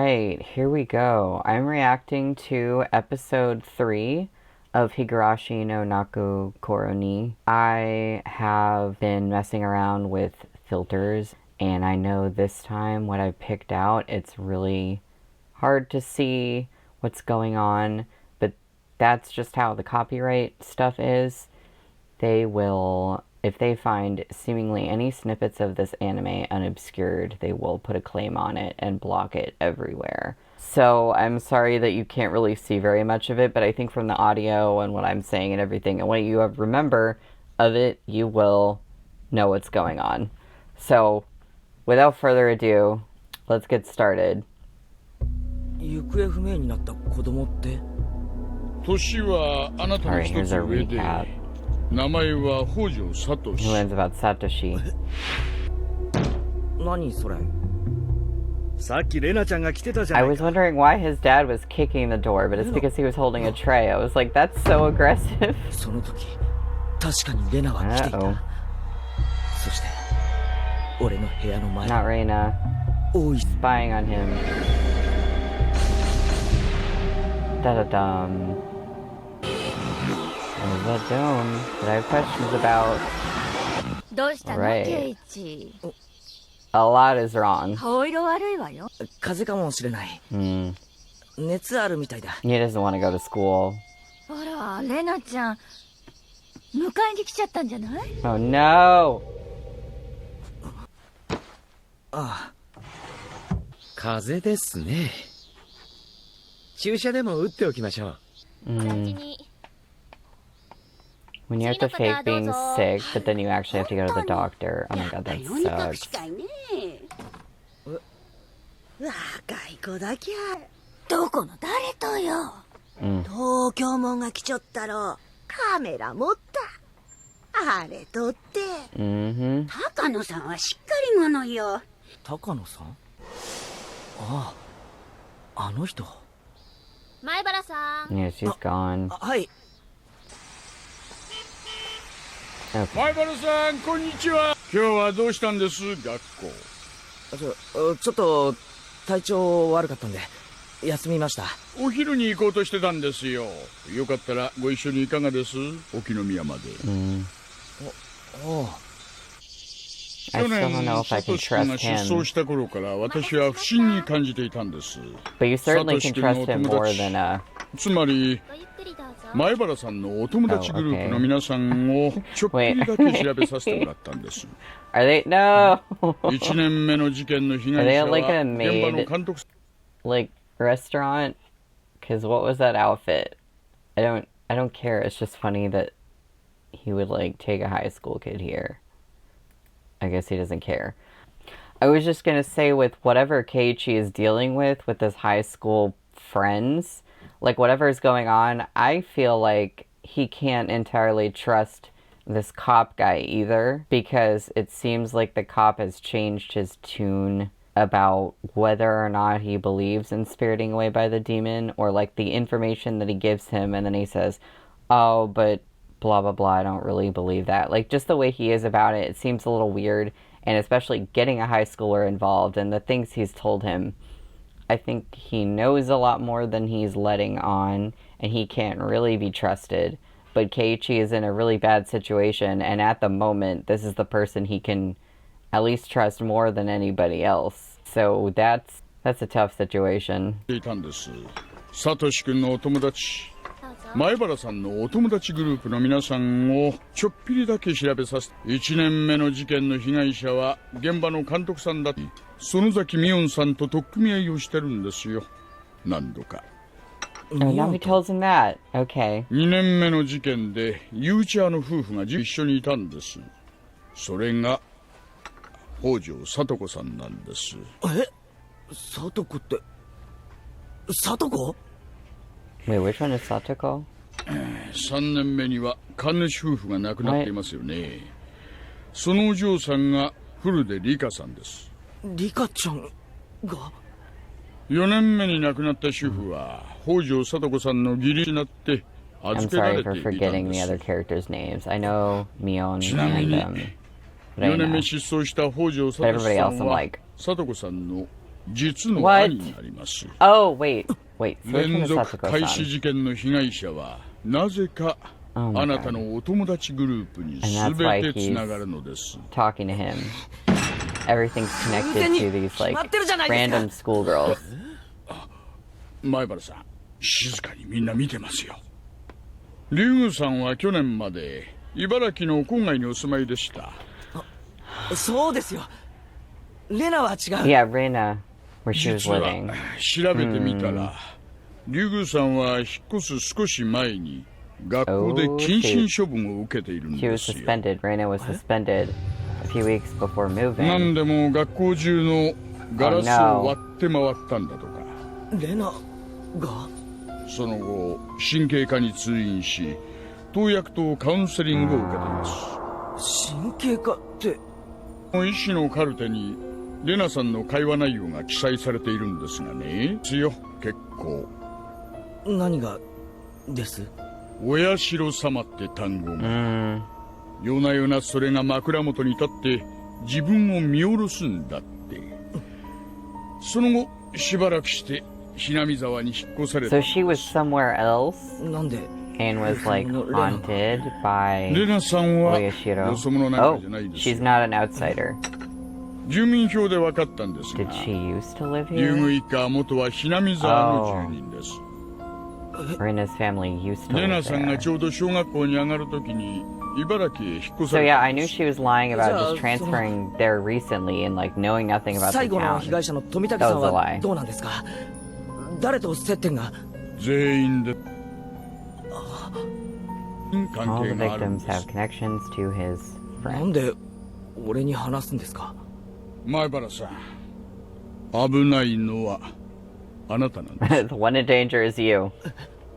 Alright, here we go. I'm reacting to episode 3 of Higurashi no Naku Koro ni. I have been messing around with filters, and I know this time what I picked out, it's really hard to see what's going on, but that's just how the copyright stuff is. They will, if they find seemingly any snippets of this anime unobscured, they will put a claim on it and block it everywhere. So I'm sorry that you can't really see very much of it, but I think from the audio and what I'm saying and everything, and what you remember of it, you will know what's going on. So without further ado, let's get started. Alright, here's our recap. He learns about Satoshi. I was wondering why his dad was kicking the door, but it's because he was holding a tray. I was like, that's so aggressive. Uh-oh. Not Reina. Spying on him. Da-da-dum. The dome that I have questions about. Right. A lot is wrong. He doesn't want to go to school. Oh no! When you have to fake being sick, but then you actually have to go to the doctor. Oh my god, that sucks. Yeah, she's gone. Okay. 前原さん、こんにちは。今日はどうしたんです、学校。ちょっと体調悪かったんで休みました。お昼に行こうとしてたんですよ。よかったらご一緒にいかがです？沖宮まで。去年、サトシ君が失踪した頃から私は不審に感じていたんです。But you certainly can trust him more than つまり前原さんのお友達グループの皆さんをちょっぴりだけ調べさせてもらったんです。Are they? No! 1年目の事件の被害者は現場の監督 like restaurant? Because what was that outfit? I don't care. It's just funny that he would like take a high school kid here. I guess he doesn't care. I was just gonna say, with whatever Keiichi is dealing with this high school friends, like whatever is going on, I feel like he can't entirely trust this cop guy either, because it seems like the cop has changed his tune about whether or not he believes in spiriting away by the demon, or like the information that he gives him, and then he says, oh, but blah blah blah, I don't really believe that. Like, just the way he is about it, it seems a little weird, and especially getting a high schooler involved and the things he's told him. I think he knows a lot more than he's letting on, and he can't really be trusted. But Keiichi is in a really bad situation, and at the moment, this is the person he can at least trust more than anybody else. So that's a tough situation. 前原さんのお友達グループの皆さんをちょっぴりだけ調べさせて、1年目の事件の被害者は現場の監督さんだって、園崎美音さんと取っ組み合いをしてるんですよ。何度か。Oh, now he tells him that. Okay. 2年目の事件でユーチャーの夫婦が一緒にいたんです。それが北条聡子さんなんです。え？聡子って、聡子？Wait, which one is Satoko? 3年目には神主夫婦が亡くなっていますよね。そのお嬢さんが古出里香さんです。里香ちゃんが4年目に亡くなった主婦は北条聡子さんの義理になって預けられていたんです。 I'm sorry for forgetting the other characters' names. I know Mion ちなみに but 4年目失踪した北条聡子さんは like 聡子さんの実の兄になります。 Oh, wait. So which one 連 is 続開始 Satsuko-san? 事件の被害者はなぜか Oh あ my なた god. のお友達グループに And that's 全 why てつながるのです。 Talking to him. Everything's connected to these, like, random schoolgirls. 前原さん、静かにみんな見てますよ。龍宮さんは去年まで茨城の郊外にお住まいでした。そうですよ。レナは違う。Yeah, Reina, where she was 実は living. 調べてみたら、龍宮さんは引っ越す少し前に学校で謹慎処分を受けているん She で was すよ。 suspended. Reina was suspended a few weeks before 何 moving. でも学校中のガラスを割って回ったんだとか。レナがその後神経科に通院し、投薬とカウンセリングを受けています。神経科って。医師のカルテにレナさんの会話内容が記載されているんですがね。強結構。何がです？お社様って単語が、夜な夜なそれが枕元に立って自分を見下ろすんだって。その後しばらくしてひなみ沢に引っ越された。 So she was somewhere else なんで and was, like, haunted by レナさんはよ Oyashiro. そ者なんか Oh, じゃないですよ。 she's not an outsider. 住民票で分かったんですが、 Did she used to live 竜 here? 宮一家元はひなみ沢の住人です。Reina's family used to レナ live さんが there. ちょうど小学校に上がるときに茨城へ引っ越さ So れ yeah, た I んで knew す。 she was lying about just transferring there recently and, like, knowing nothing about 最 the 後の被害 town. 者の富武さん That was a は lie. どうなんですか？誰と接点が？全員で関 All 係 the があるん victims で have す。 connections to his な friend. んで俺に話すんですか？前原さん、危ないのはあなたなんです。 The one in danger is you.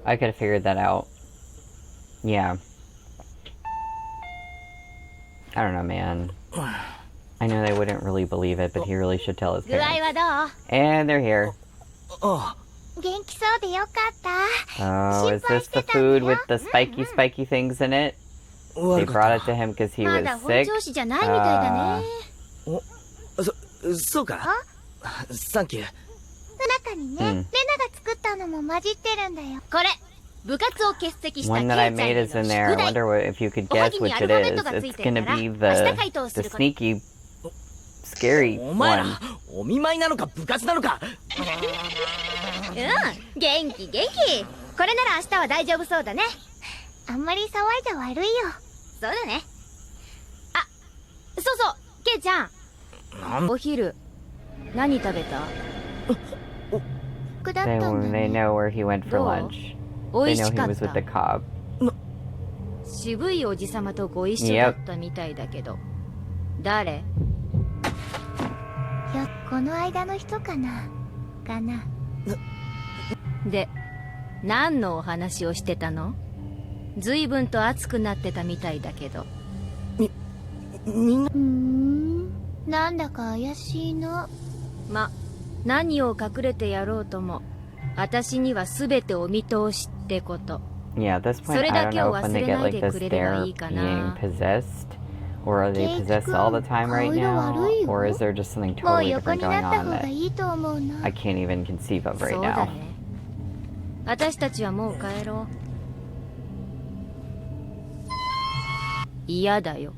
I could have figured that out. Yeah. I don't know, man. I know they wouldn't really believe it, but he really should tell his 具合 parents. はどう？ And they're here. あ元気そうでよかった。 Oh, is this the food with the spiky things in it? あ、 They 悪か brought っ it to him because he ま was だ本 sick. 調子じゃないみたいだね。た。そうか。サンキュー。中にね、レナが作ったのも混じってるんだよ。これ、部活を欠席した One ケイ that ちゃ I ん made へ is の in 宿 there. I 題。 wonder if you could おは guess ぎに which ア it ルファベッ is. トがつい It's てる gonna から、 be 明日回 the 答す the ること。sneaky, scary お前ら one. お見舞いなのか部活なのか。うん、元気元気。これなら明日は大丈夫そうだね。あんまり騒いじゃ悪いよ。そうだね。あ、そうそう、ケイちゃん。お昼、何食べた？僕だっ They たんだ they ね。 know where he went for どう？ lunch. 美 They 味 know し he かっ was with the た。 cob. 渋いおじさまとご一緒だったみたいだけど。誰？この間の人かなで、何のお話をしてたの？随分と熱くなってたみたいだけど。みんななんだか怪しいの。ま、何を隠れてやろうとも、私には全てお見通しってこと。 Yeah, at this point, それ I だ don't けを know if when 忘 they れ get ない like で this, くれれば they're いいか being な。 possessed, or are they possessed all the time right now, or is there just something もう totally 横 different に going なった on 方が that いいと思うな。 I can't even conceive of right そうだ now? ね。私たちはもう帰ろう。嫌だよ。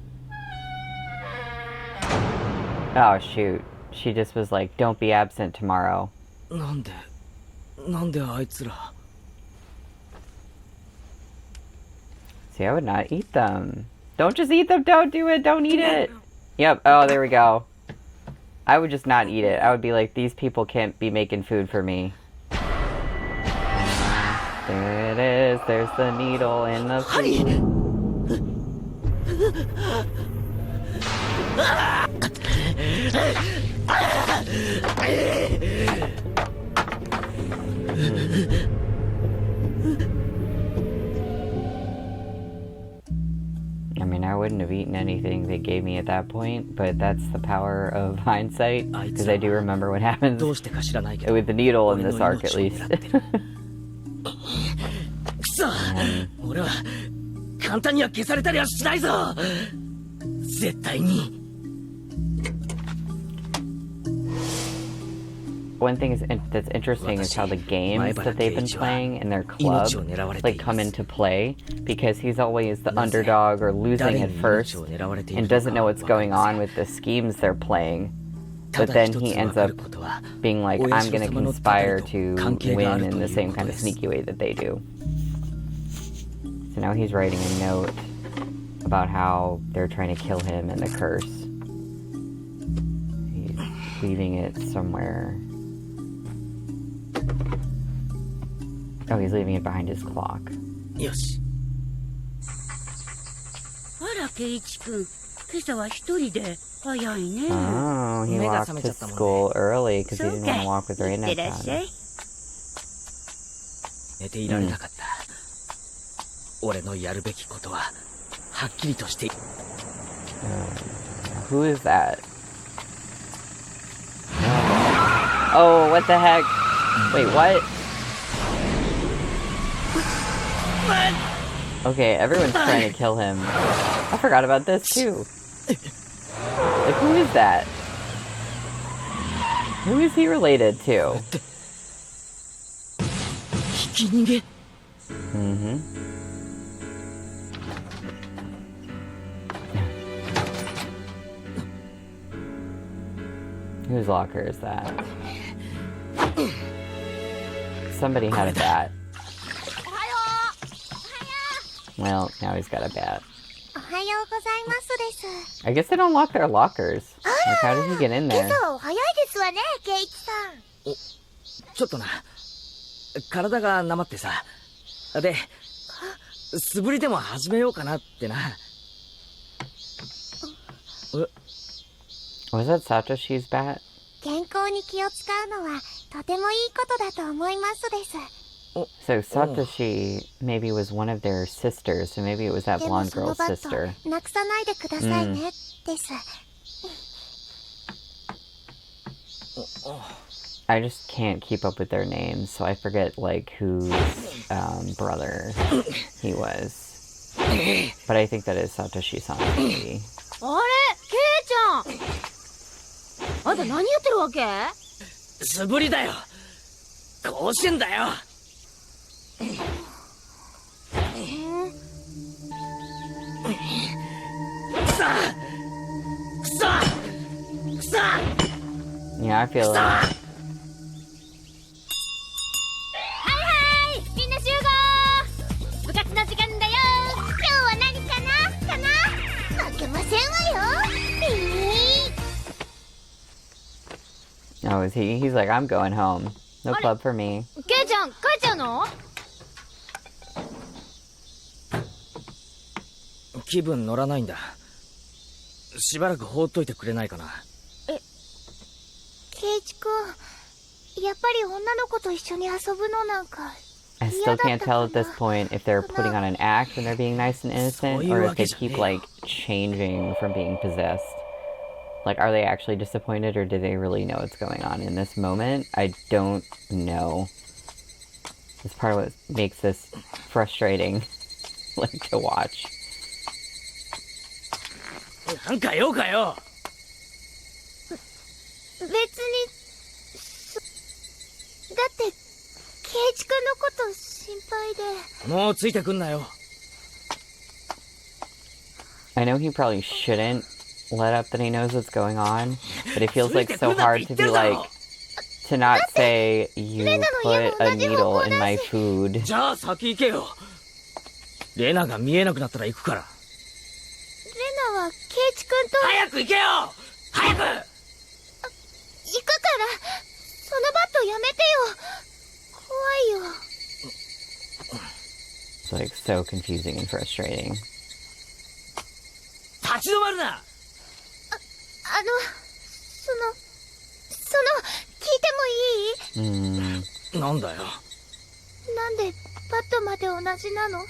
Oh shoot. She just was like, don't be absent tomorrow. なんであいつら。 See, I would not eat them. Don't just eat them. Don't do it. Don't eat it. Yep. Oh, there we go. I would just not eat it. I would be like, these people can't be making food for me. There it is. There's the needle in the food. I mean, I wouldn't have eaten anything they gave me at that point, but that's the power of hindsight, because I do remember what happens どうしてか知らないけど。 with the needle in this arc, at least. くそ、俺は簡単には消されたりはしないぞ。絶対に。one thing that's interesting is how the games that they've been playing in their club like come into play, because he's always the underdog or losing at first and doesn't know what's going on with the schemes they're playing. But then he ends up being like, I'm gonna conspire to win in the same kind of sneaky way that they do. So now he's writing a note about how they're trying to kill him and the curse. He's leaving it somewhere. Oh, he's leaving it behind his clock. よし。あら、圭一君。今朝は一人で早いね。Oh, he walked to school early because he didn't want to walk with Reina. 寝ていられなかった。俺のやるべきことははっきりとして。Who is that? Oh, what the heck? Wait, what? Okay, everyone's trying to kill him. I forgot about this too. Like, who is that? Who is he related to? Mm-hmm. Whose locker is that? Somebody had a bat. Well, now he's got a bat. I guess they don't lock their lockers. Like, how did he get in there? ちょっとな。体がなまってさ。で、素振りでも始めようかなってな。Was that Satoshi's bat? 健康に気を使うのはとてもいいことだと思いますです。 So Satoshi maybe was one of their sisters, so maybe it was that blonde girl's sister. なくさないでくださいね、です。I just can't keep up with their names, so I forget like whose brother he was. But I think that is Satoshi-san maybe. あれ、ケイちゃん。あんた何やってるわけ？素振りだよ。甲子園だよ。Yeah, I feel it. はいはい、みんな集合。部活の時間だよ。今日は何かな？負けませんわよ。Oh, is he? He's like, I'm going home. No club for me. ケイちゃん、帰っちゃうの？気分乗らないんだ。しばらく放っといてくれないかな。ケイチ君、やっぱり女の子と一緒に遊ぶのなんか。 I still can't tell at this point if they're putting on an act when they're being nice and innocent, or if they keep like changing from being possessed. Like, are they actually disappointed, or do they really know what's going on in this moment? I don't know. It's part of what makes this frustrating, like, to watch. なんか用かよ。別にだってケイチ君のこと心配で。もうついてくんなよ。 I know he probably shouldn't let up that he knows what's going on, but it feels like so hard to be like, to not say you put a needle in my food. じゃあ先行けよ。レナが見えなくなったら行くから。レナはケイチ君と。早く行けよ。早く。行くから、そのバットやめてよ。怖いよ。 It's like so confusing and frustrating. 立ち止まるな。聞いてもいい？なんだよ。なんでバットまで同じなの？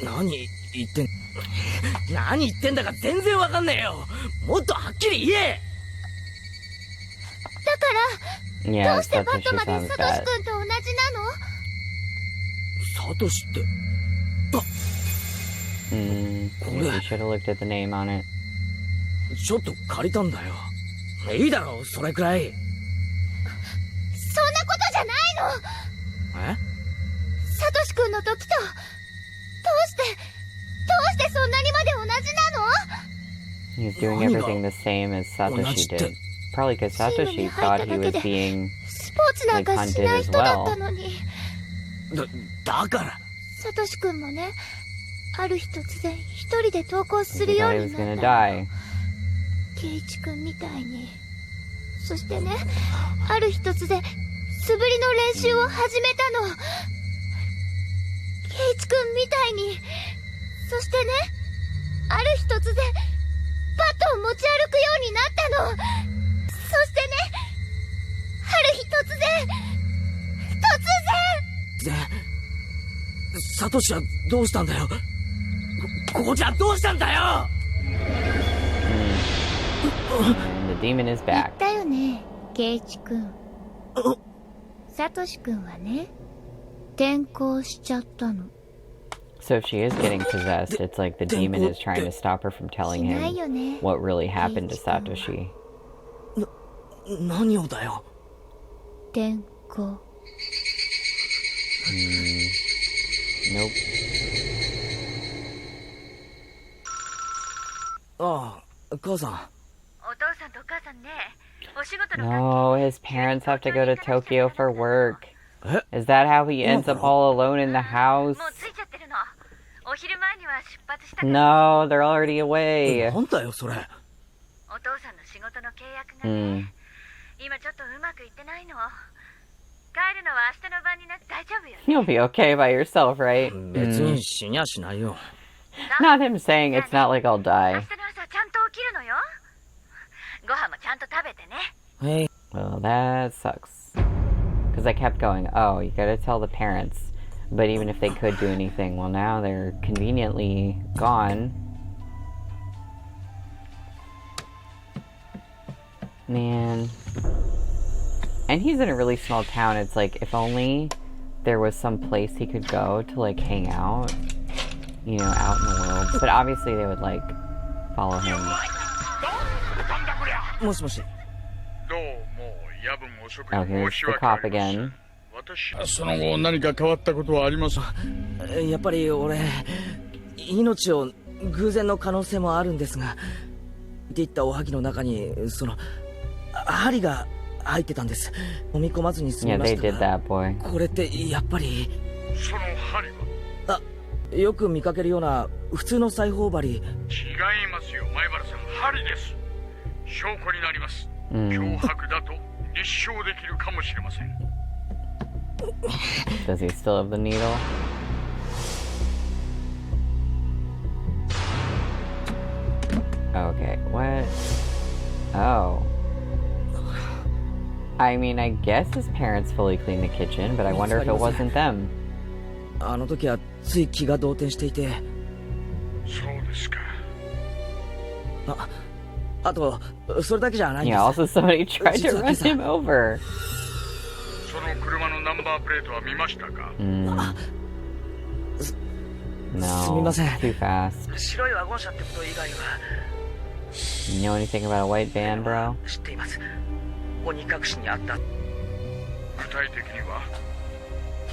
何言ってんだか全然わかんねえよ。もっとはっきり言え。だから、 Yeah, どうしてバットまで Satoshi-san's サトシ bat. 君と同じなの？サトシって。Maybe you should have looked at the name on it. ちょっと借りたんだよ。いいだろう、それくらい。君の時と、どうしてそんなにまで同じなの？ He's doing everything the same as Satoshi did. Probably because Satoshi thought he was being スポーツなんかしない人だったのに。だからサトシ君もね、ある日突然一人で登校する he よう thought he に was な gonna ったの。 die. ケイイチ君みたいに。そしてね、ある日突然素振りの練習を始めたの。ケイイチ君みたいに。そしてね、ある日突然バットを持ち歩くようになったの。そしてね、ある日突然サトシはどうしたんだよ。ここちゃんどうしたんだよ。 And the demon is 言っ back. たよね、ケイイチ君。サトシ君はね、転校しちゃったの。 So if she is getting possessed, it's like the demon is trying to stop her from telling しないよ him ね。 what really happened to Satoshi. 何をだよ。転校。Nope. ああ、母さん。お父さんとお母さんね、お仕事の No, his parents have to go to Tokyo for work. え Is that how he ends up all alone in the house? もう着いちゃってるの。お昼前には出発したから。 No, they're already away. なんだよそれ。お父さんの仕事の契約がね、今ちょっとうまくいってないの。帰るのは明日の晩になって大丈夫よ。 You'll be okay by yourself, right? 別に死にゃしないよ。 Not him saying it's not like I'll 明 die. 日の朝ちゃんと起きるのよ。ご飯もちゃんと食べてね。はい。 Well, that sucks. Because I kept going, oh, you gotta tell the parents. But even if they could do anything, well, now they're conveniently gone. Man. And he's in a really small town. It's like, if only there was some place he could go to, like, hang out. You know, out in the world. But obviously they would, like, follow him. もしもし。どうも夜分遅く Oh, に here's 申し the 訳あ cop りません。 again. その後何か変わったことはあります？やっぱり俺、命を偶然の可能性もあるんですが、って言ったおはぎの中に、針が入ってたんです。飲み込まずに済み Yeah, ま they し did たが、 that, boy. これってやっぱり、その針はよく見かけるような普通の裁縫針。違いますよ、前原さん。針です。証拠になります。Mm. 脅迫だと立証できるかもしれません。 Does he still have the needle? Okay, what? Oh. I mean, I guess his parents fully cleaned the kitchen, but I wonder if it wasn't them. あの時はつい気が動転していて、そうですか。あと、それだけじゃないんで Yeah, す。 also somebody tried to run him over. その車のナンバープレートは見ましたか？ すみ No, ません。 too fast. 白いワゴン車ってこと以外は You know anything about a white van, bro? 知っています。鬼隠しにあった具体的には？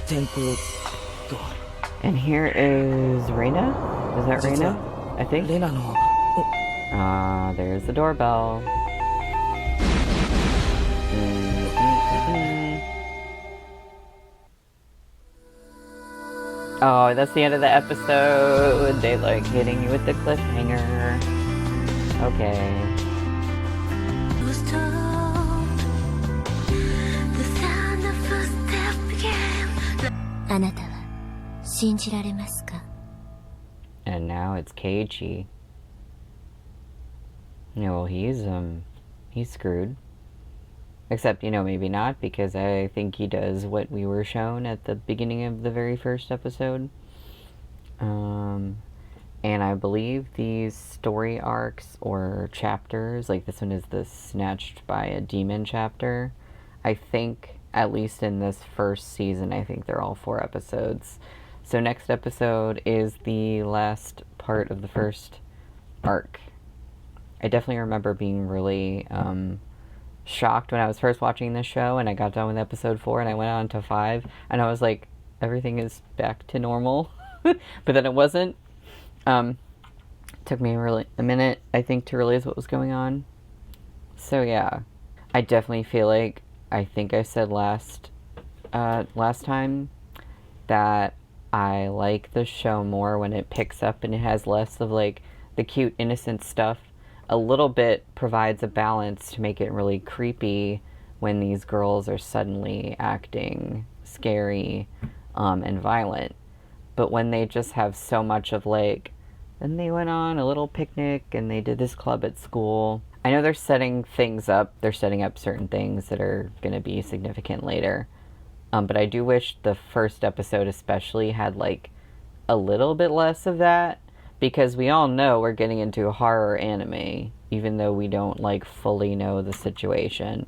天候と And here is Reina? Is that 実 Reina? は I think? レナの Ah, there's the doorbell. Oh, that's the end of the episode. They like hitting you with the cliffhanger. Okay. あなたは信じられますか？ And now it's Keiichi. Yeah, well, he's screwed. Except, you know, maybe not, because I think he does what we were shown at the beginning of the very first episode. And I believe these story arcs or chapters, like this one is the Snatched by a Demon chapter. I think, at least in this first season, I think they're all 4 episodes. So next episode is the last part of the first arc. I definitely remember being really shocked when I was first watching this show and I got done with episode 4 and I went on to 5 and I was like, everything is back to normal. But then it wasn't. Took me a minute, I think, to realize what was going on. So yeah, I definitely feel like, I think I said last time that I like the show more when it picks up and it has less of like the cute innocent stuff. A little bit provides a balance to make it really creepy when these girls are suddenly acting scary and violent. But when they just have so much of like, then they went on a little picnic and they did this club at school. I know they're setting things up. They're setting up certain things that are going to be significant later. But I do wish the first episode especially had like a little bit less of that, because we all know we're getting into a horror anime, even though we don't like fully know the situation.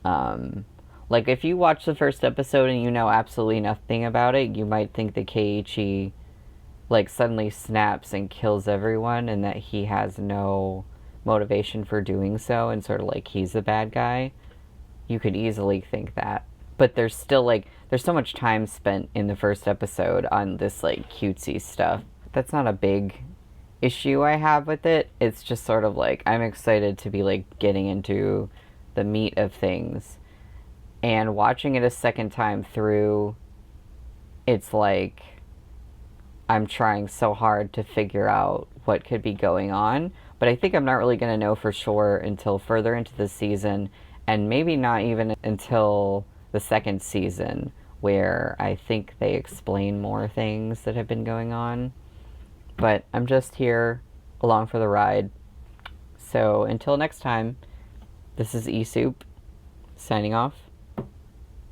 Like if you watch the first episode and you know absolutely nothing about it, you might think that Keiichi like suddenly snaps and kills everyone and that he has no motivation for doing so and sort of like he's the bad guy. You could easily think that. But there's still like, there's so much time spent in the first episode on this like cutesy stuff. That's not a big issue I have with it. It's just sort of like, I'm excited to be like getting into the meat of things. And watching it a second time through, it's like I'm trying so hard to figure out what could be going on. But I think I'm not really going to know for sure until further into the season, and maybe not even until the second season, where I think they explain more things that have been going on. But I'm just here along for the ride. So until next time, this is eSoup signing off.